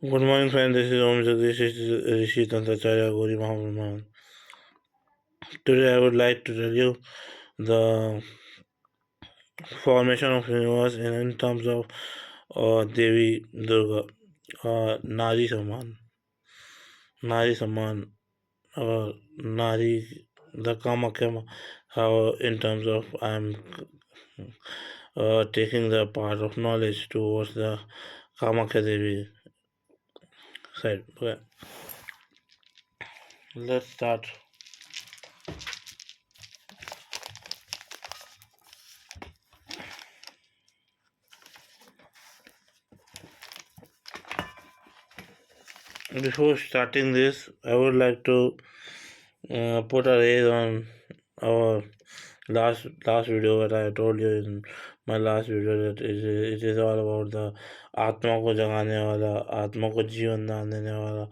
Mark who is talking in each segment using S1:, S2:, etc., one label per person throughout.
S1: Good morning, friends. This is Om Jagdish Rishi Tantacharya Gauri Mahabrahman. Today, I would like to tell you the formation of universe in terms of Devi Durga, Nari Saman, Nari Saman, Nari, the Kamakya, how in terms of I am taking the part of knowledge towards the Kamakya Devi side. Okay. Let's start. Before starting this, I would like to put a raise on our last video that I told you in my last video that it is all about the आत्मा को जगाने वाला, आत्मा को जीवन दान देने वाला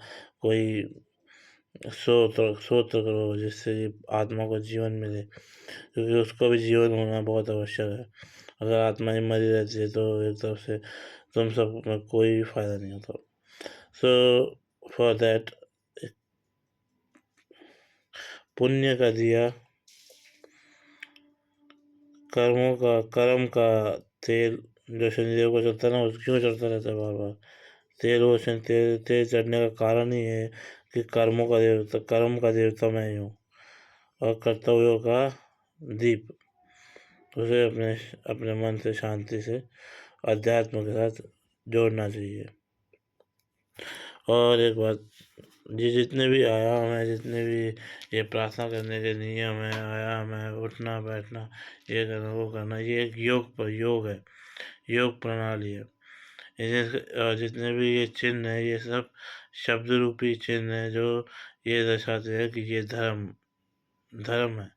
S1: कोई सोत्र करो जिससे आत्मा को जीवन मिले, क्योंकि उसको भी जीवन होना बहुत आवश्यक है। अगर आत्मा ही मरी रहती है तो एक तरफ से तुम सब में कोई फायदा नहीं होता। सो फॉर दैट पुण्य का दिया, कर्म का तेल जो शनिदेव को चढ़ता है ना, उसको क्यों चढ़ता रहता है बार बार? तेल वो तेल चढ़ने का कारण ही है कि कर्म का देवता मैं ही हूँ और कर्तव्यों का दीप। उसे अपने अपने मन से शांति से अध्यात्म के साथ जोड़ना चाहिए। और एक बात, ये जितने भी आयाम है, जितने भी ये प्रार्थना करने के नियम है, आयाम है, उठना बैठना, ये करना वो करना, ये एक योग है, योग प्रणाली है। जितने भी ये चिन्ह है, ये सब शब्द रूपी चिन्ह है जो ये दर्शाते हैं कि ये धर्म है।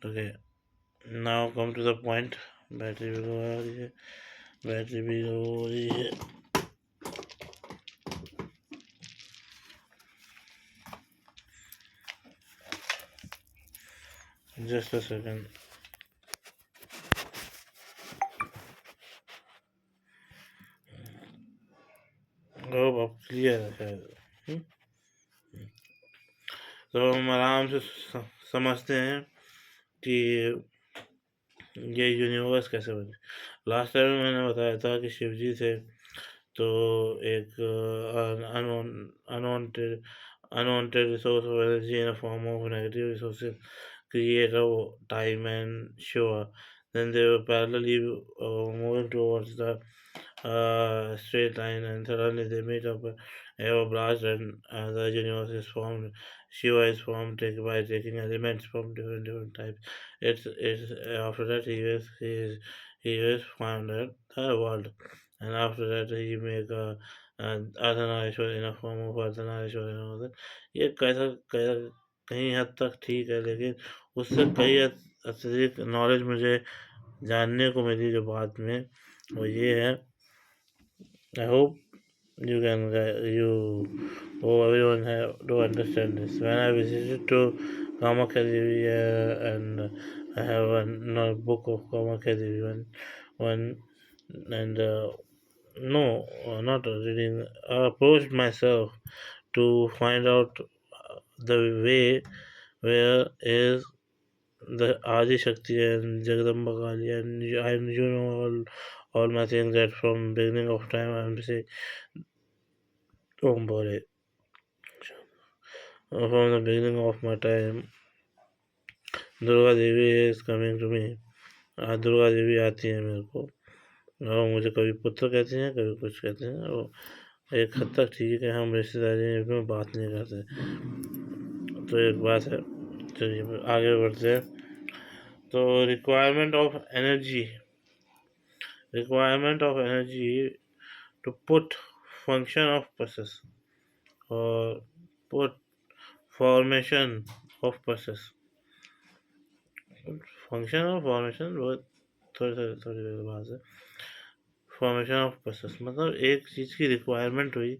S1: Okay, now come to the point. Battery भी लो आ रही है, बैटरी भी लो हो रही है। Just a second. अब क्लियर है शायद। तो हम आराम से समझते हैं कि ये यूनिवर्स कैसे बने। लास्ट टाइम मैंने बताया था कि शिव जी थे तो एक unwanted resource of energy in a form of negative resources create a time and shower. Then they were parallelly moving towards the straight line, and suddenly they meet up, have a blast, and the universe is formed. Shiva is formed by taking elements from different types. It's after that he was founded the world, and after that he make a Ardhanarishvara in form of Ardhanarishvara in ये कैसा कैसा कहीं हद तक ठीक है, लेकिन उससे कई अतिरिक्त नॉलेज मुझे जानने को मिली जो बाद में, वो ये है। I hope everyone have to understand this. When I visited to Kamakya Devi and I have a book of Kamakya Devi one and no, not reading. I approached myself to find out the way where is the Adi Shakti and Jagadamba Kali, and you know all my things that from beginning of time I'm saying, don't worry. From the beginning of my time, Durga Devi is coming to me. Durga Devi आती है मेरे को और मुझे कभी पुत्र कहते हैं, कभी कुछ कहते हैं। वो एक हद तक ठीक है, हम रिश्तेदारी में बात नहीं करते, तो एक बात है। चलिए आगे बढ़ते हैं। तो requirement of energy to put function of process और put formation of process. Function और फॉर्मेशन बहुत थोड़ी देर बाद है। फॉर्मेशन ऑफ प्रोसेस मतलब एक चीज़ की रिक्वायरमेंट हुई,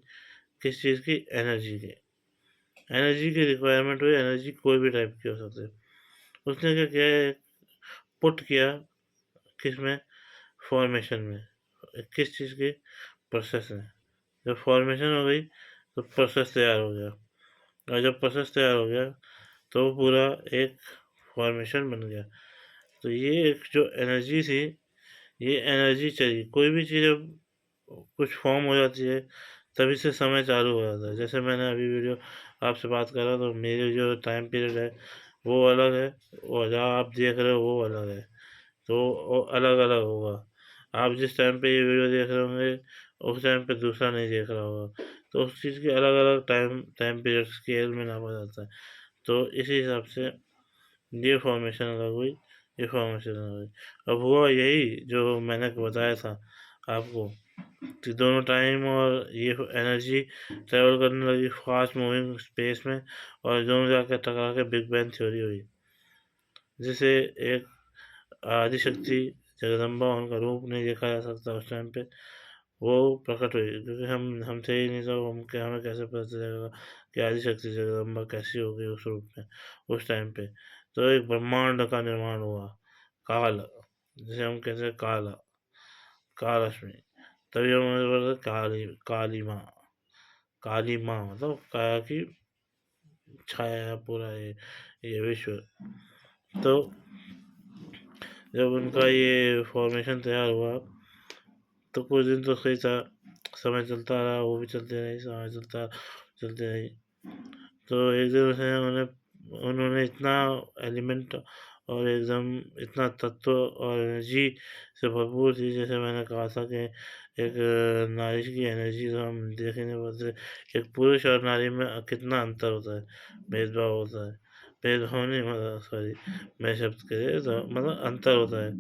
S1: किस चीज़ की? एनर्जी की रिक्वायरमेंट हुई। एनर्जी कोई भी टाइप की हो सकती है। उसने क्या किया, पुट किया किस में? फॉर्मेशन में। किस चीज़ की? प्रोसेस है। जब फॉर्मेशन हो गई तो प्रोसेस तैयार हो गया, और जब प्रोसेस तैयार हो गया तो पूरा एक फॉर्मेशन बन गया। तो ये एक जो एनर्जी थी, ये एनर्जी चाहिए। कोई भी चीज़ जब कुछ फॉर्म हो जाती है तभी से समय चालू हो जाता है। जैसे मैंने अभी वीडियो आपसे बात करा तो मेरे जो टाइम पीरियड है वो अलग है, और जहाँ आप देख रहे हो वो अलग है, तो वो अलग अलग होगा। आप जिस टाइम पे ये वीडियो देख रहे होंगे उस टाइम पे दूसरा नहीं देख रहा होगा, तो उस चीज़ के अलग अलग टाइम टाइम पीरियड स्केल में नापा जाता है। तो इसी हिसाब से ये फॉर्मेशन अलग हुई, ये फॉर्मेशन अलग हुई। अब हुआ यही जो मैंने बताया था आपको, कि दोनों टाइम और ये एनर्जी ट्रेवल करने लगी फास्ट मूविंग स्पेस में, और दोनों जाकर टकरा के बिग बैंग थ्योरी हुई, जिसे एक आदिशक्ति जगदम्बा उनका रूप नहीं देखा जा सकता उस टाइम पे, वो प्रकट हुई। क्योंकि हम थे ही नहीं, तो हमें कैसे पता चलेगा कि आदिशक्ति जगदम्बा कैसी होगी उस रूप में उस टाइम पे। तो एक ब्रह्मांड का निर्माण हुआ, काल, जिसे हम कहते हैं काल, काल अश्मि। तभी हम बोलते काली, काली माँ मतलब काया की छाया है पूरा ये विश्व। तो जब उनका ये फॉर्मेशन तैयार हुआ तो कुछ दिन तो सही था, समय चलता रहा, वो भी चलते रहे, समय चलते रही। तो एक दिन उसने उन्होंने इतना एलिमेंट और एकदम इतना तत्व और एनर्जी से भरपूर थी, जैसे मैंने कहा था कि एक नारी की एनर्जी तो हम देख ही नहीं पाते। एक पुरुष और नारी में कितना अंतर होता है, भेदभाव होता है, भेदभाव नहीं मतलब सॉरी मैं शब्द करे तो मतलब अंतर होता है,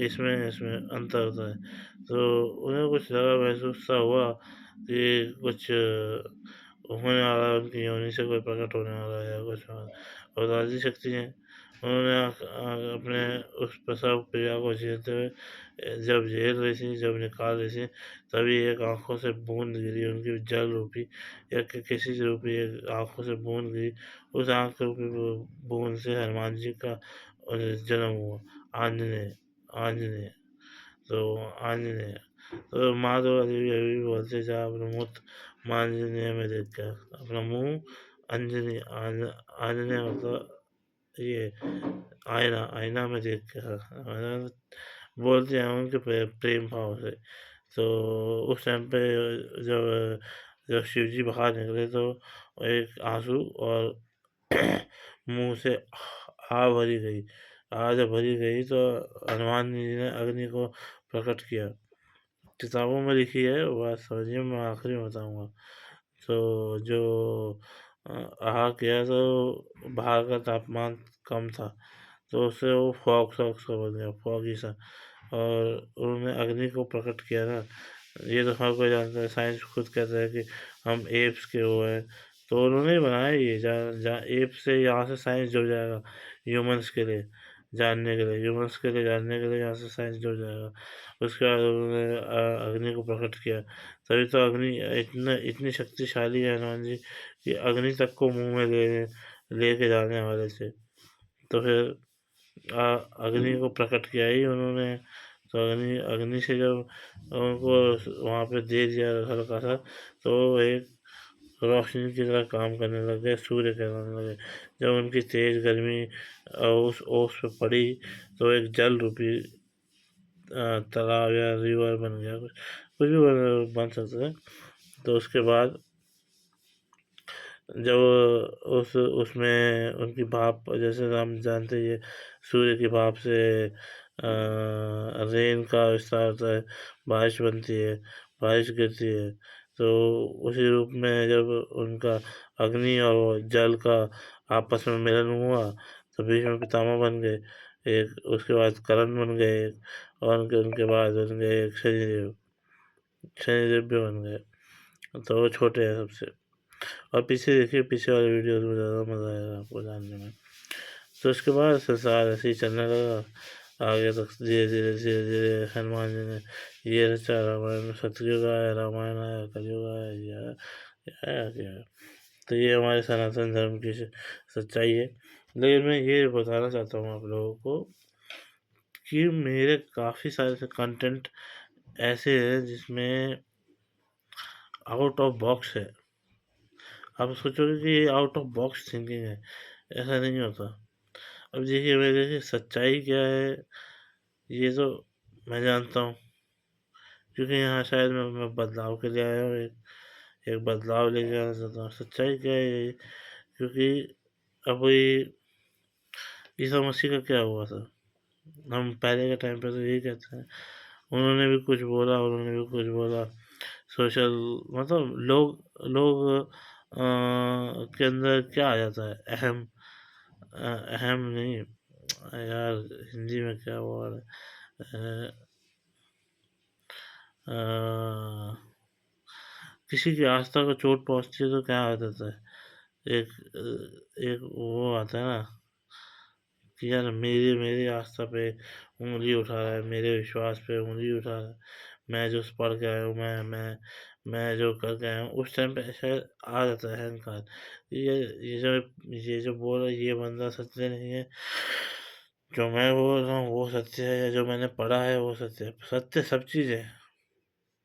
S1: इसमें इसमें अंतर होता है। तो उन्हें कुछ लगा, महसूस सा हुआ कि कुछ होने वाला है, उनकी योनि से कोई प्रकट होने वाला है या कुछ और आदि शक्ति है। उन्होंने अपने उस प्रसव क्रिया को झेलते हुए जब झेल रही थी, जब निकाल रही थी, तभी एक आंखों से बूंद गिरी उनकी जल रूपी या किसी रूपी एक आंखों से बूंद गिरी। उस आंख रूपी बूंद से हनुमान जी का जन्म हुआ, आंजनेय, आंजनेय। तो आंजनेय, तो माँ तो अभी अभी भी बोलते जा अपना मुँह माँ आंजनेय में देख कर, अपना मुँह अंजनी आंजनेय मतलब ये आईना, आईना में देख कर बोलते हैं उनके प्रेम भाव से। तो उस टाइम पे जब जब शिव जी बाहर निकले तो एक आंसू और मुंह से आ भरी गई, आ जब भरी गई तो हनुमान जी ने अग्नि को प्रकट किया। किताबों में लिखी है बात, समझिए मैं आखिरी में बताऊँगा। तो जो आहा किया तो बाहर का तापमान कम था, तो उससे वो फॉग सा उसका बन गया, फॉगी सा। और उन्होंने अग्नि को प्रकट किया ना, ये तो हर कोई जानता है, साइंस खुद कहता है कि हम एप्स के वो हैं। तो उन्होंने ही बनाया ये, जहाँ जहाँ एप से यहाँ से साइंस जुड़ जाएगा ह्यूमंस के लिए जानने के लिए, ह्यूमंस के लिए जानने के लिए यहाँ से साइंस जुड़ जाएगा। उसके बाद उन्होंने अग्नि को प्रकट किया। तभी तो अग्नि इतना इतनी शक्तिशाली है हनुमान जी कि अग्नि तक को मुंह में लेके जाने वाले थे। तो फिर अग्नि को प्रकट किया ही उन्होंने। तो अग्नि अग्नि से जब उनको वहाँ पे दे दिया हल्का सा, तो एक रोशनी की तरह काम करने लग गए, सूर्य कहलाने लगे। जब उनकी तेज गर्मी उस ओस पे पड़ी तो एक जल रूपी तालाब या रिवर बन गया, कुछ कुछ भी बन सकता है। तो उसके बाद जब उसमें उनकी भाप, जैसे हम जानते ही है सूर्य की भाप से रेन का विस्तार होता है, बारिश बनती है, बारिश गिरती है। तो उसी रूप में जब उनका अग्नि और वो जल का आपस में मिलन हुआ तो भीष्म पितामह बन गए एक, उसके बाद कर्ण बन गए एक, और उनके बाद बन गए एक शनिदेव, शनिदेव भी बन गए। तो वो छोटे हैं सबसे। और पीछे देखिए, पीछे वाले वीडियोस में ज़्यादा मज़ा आएगा आपको जानने में। तो उसके बाद संसार ऐसे ही चलने लगा आगे तक, धीरे धीरे धीरे धीरे हनुमान जी ने ये रचा रामायण, सतयुग आया, रामायण आया, कलयुग आया, ये आया क्या है। तो ये हमारे सनातन धर्म की सच्चाई है। लेकिन मैं ये बताना चाहता हूँ आप लोगों को कि मेरे काफ़ी सारे कंटेंट ऐसे हैं जिसमें आउट ऑफ बॉक्स है। आप सोचोगे कि ये आउट ऑफ बॉक्स थिंकिंग है, ऐसा नहीं होता। अब देखिए, मैं देखिए सच्चाई क्या है, ये तो मैं जानता हूँ, क्योंकि यहाँ शायद मैं बदलाव के लिए आया हूँ, एक बदलाव लेके आना चाहता हूँ। सच्चाई क्या है ये, क्योंकि अब ये ईसा मसीह का क्या हुआ था, हम पहले के टाइम पे तो यही कहते हैं, उन्होंने भी कुछ बोला, उन्होंने भी कुछ बोला। सोशल, मतलब लोग लोग के अंदर क्या आ जाता है, अहम नहीं यार, हिंदी में क्या वर्ड है, अ, किसी की आस्था को चोट पहुंचती है तो क्या आ जाता है, एक वो आता है ना कि यार मेरी मेरी आस्था पे उंगली उठा रहा है, मेरे विश्वास पे उंगली उठा रहा है, मैं जो पढ़ के आया हूँ, मैं जो करके आया हूँ, उस टाइम पे ऐसा आ जाता है अहंकार। ये ये जो बोल रहा है ये बंदा सत्य नहीं है, जो मैं बोल रहा हूँ वो सत्य है, या जो मैंने पढ़ा है वो सत्य है। सत्य सब चीज़ है,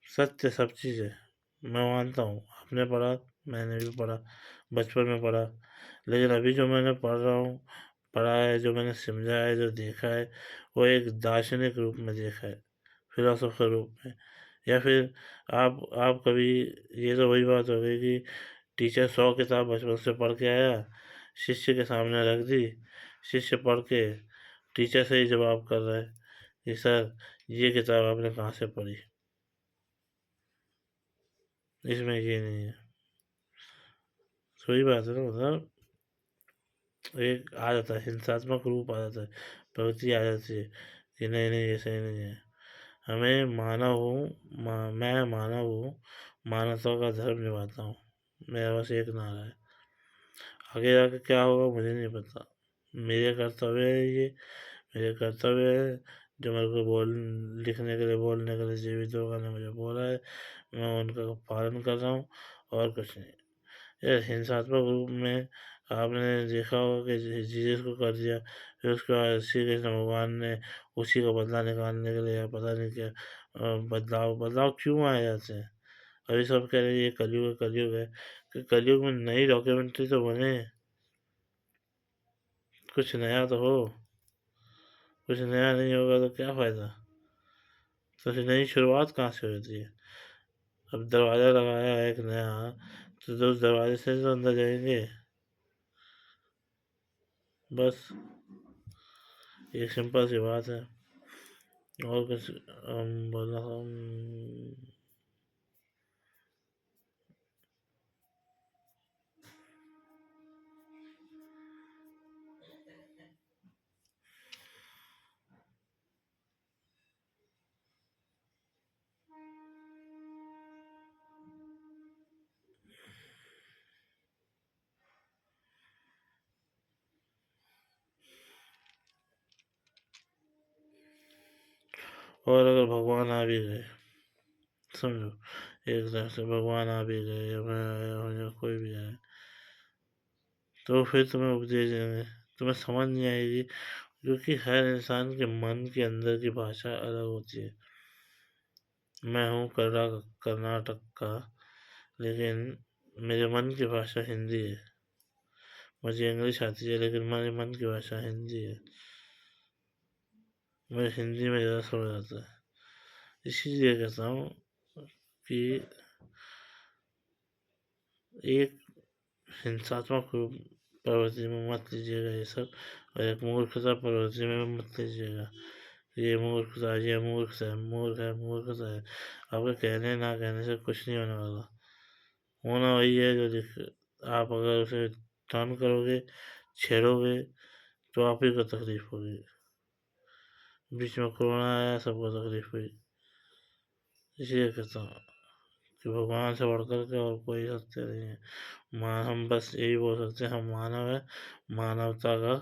S1: सत्य सब चीज़ है, मैं मानता हूँ। आपने पढ़ा, मैंने भी पढ़ा, बचपन में पढ़ा, लेकिन अभी जो मैंने पढ़ रहा हूँ, पढ़ा है, जो मैंने समझा है, जो देखा है, वो एक दार्शनिक रूप में देखा है, फिलोसोफर रूप में। या फिर आप कभी, ये तो वही बात हो गई कि टीचर 100 किताब बचपन से पढ़ के आया, शिष्य के सामने रख दी, शिष्य पढ़ के टीचर से ही जवाब कर रहा है कि सर ये किताब आपने कहाँ से पढ़ी, इसमें ये नहीं है। सही बात है ना, मतलब एक आ जाता है, हिंसात्मक रूप आ जाता है, प्रवृत्ति आ जाती है कि नहीं नहीं ये सही नहीं है। हमें मानव हूँ, मैं मानव हूँ, मानवता का धर्म निभाता हूँ, मेरा बस एक नारा है। आगे जाके क्या होगा मुझे नहीं पता, मेरे कर्तव्य है ये, मेरे कर्तव्य है, जो मेरे को लिखने के लिए, बोलने के लिए जीवित लोगों ने मुझे बोला है, मैं उनका पालन कर रहा हूँ, और कुछ नहीं। ये हिंसात्मक रूप में आपने देखा होगा कि जीसस को कर दिया, फिर उसके बाद श्री कृष्ण भगवान ने उसी का बदला निकालने के लिए, या पता नहीं क्या, बदलाव बदलाव क्यों आए जाते हैं। अभी सब कह रहे हैं ये कलयुग है, कलयुग है, कि कलयुग में नई डॉक्यूमेंट्री तो बने, कुछ नया तो हो, कुछ नया नहीं होगा तो क्या फ़ायदा, तो फिर नई शुरुआत कहाँ से होती है। अब दरवाज़ा लगाया है एक नया, तो उस दरवाजे से तो अंदर जाएंगे, बस एक सिंपल सी बात है। और कुछ बोलना था, और अगर भगवान आ भी गए, समझो, एक तरह से भगवान आ भी गए, या मैं आया हूँ, या कोई भी आए, तो फिर तुम्हें उपदेश देंगे, तुम्हें समझ नहीं आएगी, क्योंकि हर इंसान के मन के अंदर की भाषा अलग होती है। मैं हूँ कर्नाटक का, लेकिन मेरे मन की भाषा हिंदी है। मुझे इंग्लिश आती है, लेकिन मेरे मन की भाषा हिंदी है। मुझे हिंदी में ज़्यादा समझ आता है। इसीलिए कहता हूँ कि एक हिंसात्मक प्रवृत्ति में मत लीजिएगा ये सब, और एक मूर्खता प्रवृत्ति में मत लीजिएगा। ये मूर्खता है, मूर्खता है। आपके कहने ना कहने से कुछ नहीं होने वाला। होना वही है जो दिख, आप अगर उसे टर्न करोगे, छेड़ोगे, तो आप ही को तकलीफ होगी। बीच में कोरोना आया, सबको तकलीफ हुई। इसलिए कहता हूँ कि भगवान से बढ़कर के और कोई सत्य नहीं है। हम बस यही बोल सकते हैं, हम मानव है, मानवता का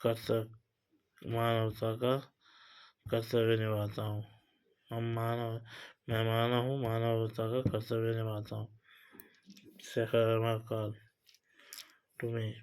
S1: कर्तव्य, मानवता का कर्तव्य निभाता हूँ। हम मानव, मैं मानव हूँ, मानवता का कर्तव्य निभाता हूँ। Sakaramakal to me.